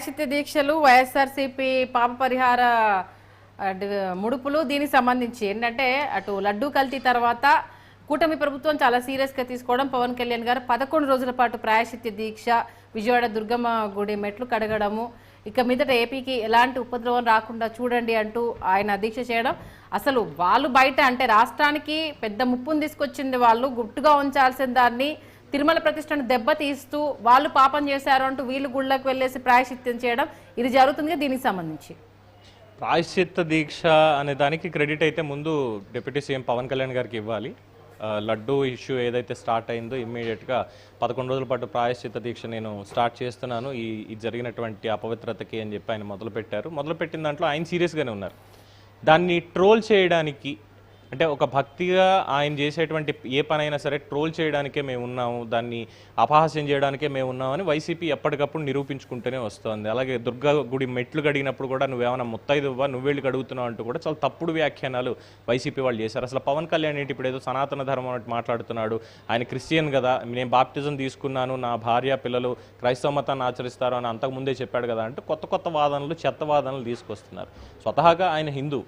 ప్రాయశ్చిత్త దీక్షలు వైఎస్ఆర్సీపీ పాప పరిహార ముడుపులు దీనికి సంబంధించి ఏంటంటే అటు లడ్డూ కల్తీ తర్వాత కూటమి ప్రభుత్వం చాలా సీరియస్గా తీసుకోవడం, పవన్ కళ్యాణ్ గారు 11 రోజుల పాటు ప్రాయశ్చిత్త దీక్ష, విజయవాడ దుర్గమ్మ గుడి మెట్లు కడగడము, ఇక మీదట ఏపీకి ఎలాంటి ఉపద్రవం రాకుండా చూడండి అంటూ ఆయన దీక్ష చేయడం. అసలు వాళ్ళు బయట అంటే రాష్ట్రానికి పెద్ద ముప్పును తీసుకొచ్చింది, వాళ్ళు గుట్టుగా ఉంచాల్సిన దాన్ని తిరుమల ప్రతిష్టను దెబ్బతీస్తూ వాళ్ళు పాపం చేశారు అంటూ వీళ్ళు గుళ్ళకు వెళ్ళేసి ప్రాయశ్చిత్తం చేయడం, ఇది జరుగుతుంది. దీనికి సంబంధించి ప్రాయశ్చిత్త దీక్ష అనే దానికి క్రెడిట్ అయితే ముందు డిప్యూటీ సీఎం పవన్ కళ్యాణ్ గారికి ఇవ్వాలి. లడ్డూ ఇష్యూ ఏదైతే స్టార్ట్ అయిందో ఇమ్మీడియట్గా 11 రోజుల పాటు ప్రాయశ్చిత్త దీక్ష నేను స్టార్ట్ చేస్తున్నాను ఈ జరిగినటువంటి అపవిత్రతకి అని చెప్పి ఆయన మొదలుపెట్టిన దాంట్లో ఆయన సీరియస్గానే ఉన్నారు. దాన్ని ట్రోల్ చేయడానికి, అంటే ఒక భక్తిగా ఆయన చేసేటువంటి ఏ పనైనా సరే ట్రోల్ చేయడానికే మేము ఉన్నాము, దాన్ని అపహాస్యం చేయడానికే మేము ఉన్నామని వైసీపీ ఎప్పటికప్పుడు నిరూపించుకుంటూనే వస్తుంది. అలాగే దుర్గా గుడి మెట్లు గడిగినప్పుడు కూడా నువ్వేమైనా ముత్తైదువ్వా, నువ్వెళ్ళి గడుగుతున్నావు అంటూ కూడా చాలా తప్పుడు వ్యాఖ్యానాలు వైసీపీ వాళ్ళు చేశారు. అసలు పవన్ కళ్యాణ్ ఏంటి ఇప్పుడు ఏదో సనాతన ధర్మం అంటే మాట్లాడుతున్నాడు, ఆయన క్రిస్టియన్ కదా, నేను బాప్టిజం తీసుకున్నాను, నా భార్య పిల్లలు క్రైస్తవ మతాన్ని ఆచరిస్తారు అని అంతకుముందే చెప్పాడు కదా అంటే కొత్త వాదనలు, చెత్త వాదనలు తీసుకొస్తున్నారు. స్వతహాగా ఆయన హిందూ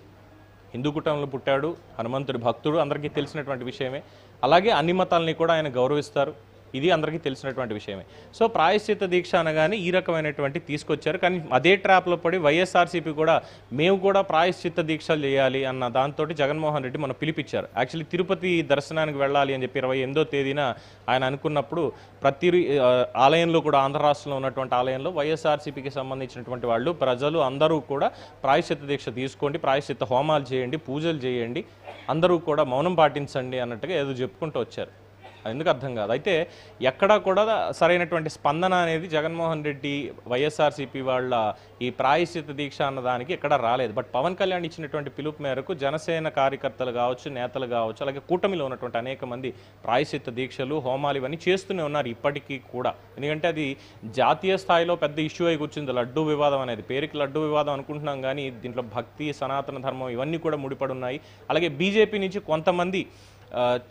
కుటుంబంలో పుట్టాడు, హనుమంతుడి భక్తుడు, అందరికీ తెలిసినటువంటి విషయమే. అలాగే అన్ని మతాలని కూడా ఆయన గౌరవిస్తారు, ఇది అందరికీ తెలిసినటువంటి విషయమే. సో ప్రాయశ్చిత్త దీక్ష అనగానే ఈ రకమైనటువంటి తీసుకొచ్చారు. కానీ అదే ట్రాప్లో పడి వైఎస్ఆర్సీపీ కూడా మేము కూడా ప్రాయశ్చిత్త దీక్షలు చేయాలి అన్న దాంతో జగన్మోహన్ రెడ్డి మనం పిలిపించారు. యాక్చువల్లీ తిరుపతి దర్శనానికి వెళ్ళాలి అని చెప్పి 28వ తేదీన ఆయన అనుకున్నప్పుడు ప్రతి ఆలయంలో కూడా, ఆంధ్ర రాష్ట్రంలో ఉన్నటువంటి ఆలయంలో వైఎస్ఆర్సీపీకి సంబంధించినటువంటి వాళ్ళు, ప్రజలు అందరూ కూడా ప్రాయశ్చిత్త దీక్ష తీసుకోండి, ప్రాయశ్చిత్త హోమాలు చేయండి, పూజలు చేయండి, అందరూ కూడా మౌనం పాటించండి అన్నట్టుగా ఏదో చెప్పుకుంటూ వచ్చారు. ఎందుకు అర్థం కాదు. అయితే ఎక్కడా కూడా సరైనటువంటి స్పందన అనేది జగన్మోహన్ రెడ్డి వైఎస్ఆర్సీపీ వాళ్ళ ఈ ప్రాయశ్చిత్త దీక్ష అన్నదానికి ఎక్కడా రాలేదు. బట్ పవన్ కళ్యాణ్ ఇచ్చినటువంటి పిలుపు మేరకు జనసేన కార్యకర్తలు కావచ్చు, నేతలు కావచ్చు, అలాగే కూటమిలో ఉన్నటువంటి అనేక మంది ప్రాయశ్చిత్త దీక్షలు, హోమాలు ఇవన్నీ చేస్తూనే ఉన్నారు ఇప్పటికీ కూడా. ఎందుకంటే అది జాతీయ స్థాయిలో పెద్ద ఇష్యూ అయి కూర్చుంది లడ్డూ వివాదం అనేది. పేరుకి లడ్డూ వివాదం అనుకుంటున్నాం కానీ దీంట్లో భక్తి, సనాతన ధర్మం ఇవన్నీ కూడా ముడిపడి ఉన్నాయి. అలాగే బీజేపీ నుంచి కొంతమంది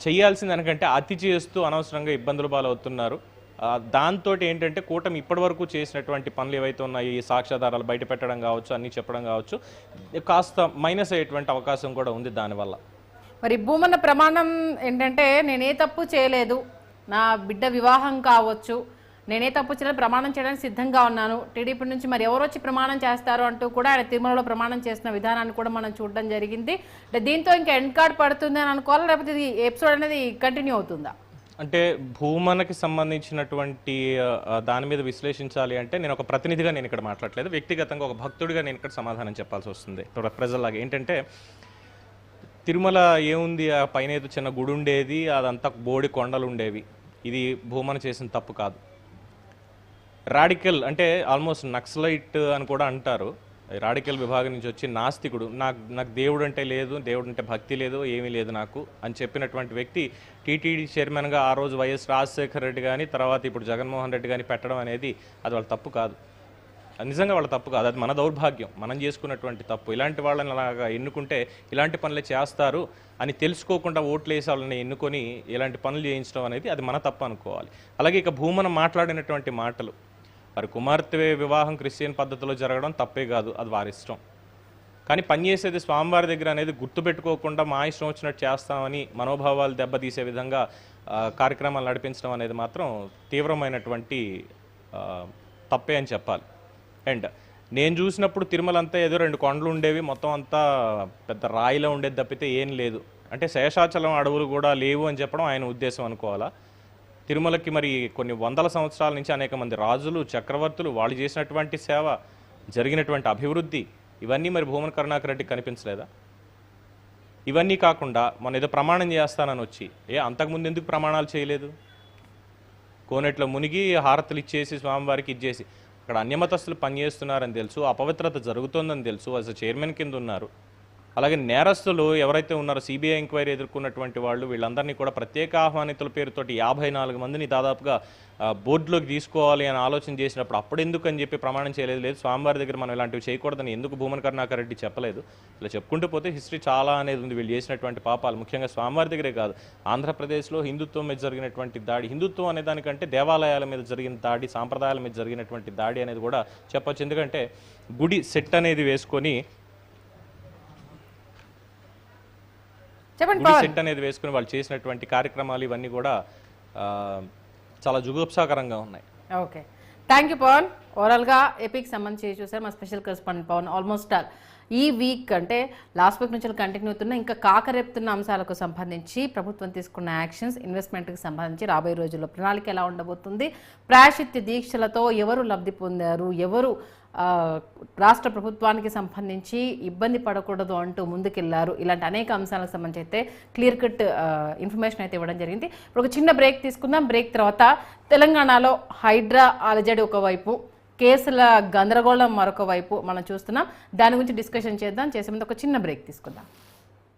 చేయాల్సిన దానికంటే అతి చేస్తూ అనవసరంగా ఇబ్బందులు పాలవుతున్నారు. దాంతో ఏంటంటే కూటమి ఇప్పటివరకు చేసినటువంటి పనులు ఏవైతే ఉన్నాయో, ఈ సాక్ష్యాధారాలు బయట పెట్టడం కావచ్చు, అన్నీ చెప్పడం కావచ్చు, కాస్త మైనస్ అయ్యేటువంటి అవకాశం కూడా ఉంది దానివల్ల. మరి భూమన్న ప్రమాణం ఏంటంటే నేనే తప్పు చేయలేదు, నా బిడ్డ వివాహం కావచ్చు, నేనే తప్పు చేయలేదు, ప్రమాణం చేయడానికి సిద్ధంగా ఉన్నాను, టీడీపీ నుంచి మరి ఎవరు వచ్చి ప్రమాణం చేస్తారు అంటూ కూడా ఆయన తిరుమలలో ప్రమాణం చేసిన విధానాన్ని కూడా మనం చూడడం జరిగింది. దీంతో ఇంకా ఎండ్ కార్డ్ పడుతుంది అని అనుకోవాలా, లేకపోతే ఇది ఎపిసోడ్ అనేది కంటిన్యూ అవుతుందా? అంటే భూమనకి సంబంధించినటువంటి దాని మీద విశ్లేషించాలి అంటే నేను ఒక ప్రతినిధిగా నేను ఇక్కడ మాట్లాడలేదు, వ్యక్తిగతంగా ఒక భక్తుడిగా నేను ఇక్కడ సమాధానం చెప్పాల్సి వస్తుంది. ప్రజల్లాగా ఏంటంటే తిరుమల ఏముంది, ఆ పైన ఏదో చిన్న గుడి ఉండేది, అదంతా బోడి కొండలు ఉండేవి. ఇది భూమన చేసిన తప్పు కాదు. రాడికల్ అంటే ఆల్మోస్ట్ నక్సలైట్ అని కూడా అంటారు. రాడికల్ విభాగం నుంచి వచ్చి నాస్తికుడు, నాకు దేవుడు అంటే లేదు, దేవుడు అంటే భక్తి లేదు, ఏమీ లేదు నాకు అని చెప్పినటువంటి వ్యక్తి టీటీడీ చైర్మన్గా ఆ రోజు వైఎస్ రాజశేఖర రెడ్డి కానీ, తర్వాత ఇప్పుడు జగన్మోహన్ రెడ్డి కానీ పెట్టడం అనేది అది వాళ్ళ తప్పు కాదు. నిజంగా వాళ్ళ తప్పు కాదు, అది మన దౌర్భాగ్యం, మనం చేసుకున్నటువంటి తప్పు. ఇలాంటి వాళ్ళని అలాగా ఎన్నుకుంటే ఇలాంటి పనులే చేస్తారు అని తెలుసుకోకుండా ఓట్లు వేసి వాళ్ళని ఎన్నుకొని ఇలాంటి పనులు చేయించడం అనేది అది మన తప్పు అనుకోవాలి. అలాగే ఇక భూమన మాట్లాడినటువంటి మాటలు, వారి కుమార్తె వివాహం క్రిస్టియన్ పద్ధతిలో జరగడం తప్పే కాదు, అది వారి ఇష్టం. కానీ పనిచేసేది స్వామివారి దగ్గర అనేది గుర్తుపెట్టుకోకుండా మా ఇష్టం వచ్చినట్టు చేస్తామని మనోభావాలు దెబ్బతీసే విధంగా కార్యక్రమాలు నడిపించడం అనేది మాత్రం తీవ్రమైనటువంటి తప్పే అని చెప్పాలి. అండ్ నేను చూసినప్పుడు తిరుమల అంతా ఏదో 2 కొండలు ఉండేవి, మొత్తం అంతా పెద్ద రాయిలో ఉండేది తప్పితే ఏం లేదు. అంటే శేషాచలం అడవులు కూడా లేవు అని చెప్పడం ఆయన ఉద్దేశం అనుకోవాలా? తిరుమలకి మరి కొన్ని వందల సంవత్సరాల నుంచి అనేక మంది రాజులు, చక్రవర్తులు, వాళ్ళు చేసినటువంటి సేవ, జరిగినటువంటి అభివృద్ధి, ఇవన్నీ మరి భూమన కరుణాకర్ రెడ్డికి కనిపించలేదా? ఇవన్నీ కాకుండా మన ఏదో ప్రమాణం చేస్తానని వచ్చి అంతకుముందు ఎందుకు ప్రమాణాలు చేయలేదు? కోనేట్లో మునిగి హారతులు ఇచ్చేసి స్వామివారికి ఇచ్చేసి అక్కడ అన్యమతస్తులు పనిచేస్తున్నారని తెలుసు, అపవిత్రత జరుగుతుందని తెలుసు, అసలు చైర్మన్ కింద ఉన్నారు, అలాగే నేరస్తులు ఎవరైతే ఉన్నారో సిబిఐ ఎంక్వైరీ ఎదుర్కొన్నటువంటి వాళ్ళు వీళ్ళందరినీ కూడా ప్రత్యేక ఆహ్వానితుల పేరుతోటి 54 మందిని దాదాపుగా బోర్డులోకి తీసుకోవాలి అని ఆలోచన చేసినప్పుడు అప్పుడు ఎందుకు అని చెప్పి ప్రమాణం చేయలేదు. లేదు స్వామివారి దగ్గర మనం ఇలాంటివి చేయకూడదని ఎందుకు భూమన కరుణాకర్ రెడ్డి చెప్పలేదు. ఇలా చెప్పుకుంటూ పోతే హిస్టరీ చాలా అనేది ఉంది వీళ్ళు చేసినటువంటి పాపాలు. ముఖ్యంగా స్వామివారి దగ్గరే కాదు, ఆంధ్రప్రదేశ్లో హిందుత్వం మీద జరిగినటువంటి దాడి, హిందుత్వం అనే దానికంటే దేవాలయాల మీద జరిగిన దాడి, సాంప్రదాయాల మీద జరిగినటువంటి దాడి అనేది కూడా చెప్పొచ్చు. ఎందుకంటే గుడి సెట్ అనేది వేసుకొని గుడి సెట్ అనేది వేసుకుని వాళ్ళు చేసినటువంటి కార్యక్రమాలు ఇవన్నీ కూడా చాలా జుగుప్సాకరంగా ఉన్నాయి. Okay, thank you Pavan. ఓవరాల్గా ఏపీకి సంబంధించి చూసారు మా స్పెషల్ కరెస్పాండెంట్ పవన్. ఆల్మోస్ట్ ఈ వీక్ అంటే లాస్ట్ వీక్ నుంచి కంటిన్యూ అవుతున్న ఇంకా కాకరేపుతున్న అంశాలకు సంబంధించి ప్రభుత్వం తీసుకున్న యాక్షన్స్, ఇన్వెస్ట్మెంట్కి సంబంధించి రాబోయే రోజుల్లో ప్రణాళిక ఎలా ఉండబోతుంది, ప్రాయశ్చిత్య దీక్షలతో ఎవరు లబ్ధి పొందారు, ఎవరు రాష్ట్ర ప్రభుత్వానికి సంబంధించి ఇబ్బంది పడకూడదు అంటూ ముందుకెళ్లారు, ఇలాంటి అనేక అంశాలకు సంబంధించి అయితే క్లియర్ కట్ ఇన్ఫర్మేషన్ అయితే ఇవ్వడం జరిగింది. ఇప్పుడు ఒక చిన్న బ్రేక్ తీసుకుందాం. బ్రేక్ తర్వాత తెలంగాణలో హైడ్రా అలజడి ఒకవైపు, కేసుల గందరగోళం మరొక వైపు మనం చూస్తున్నాం. దాని గురించి డిస్కషన్ చేద్దాం. చేసే ముందు ఒక చిన్న బ్రేక్ తీసుకుందాం.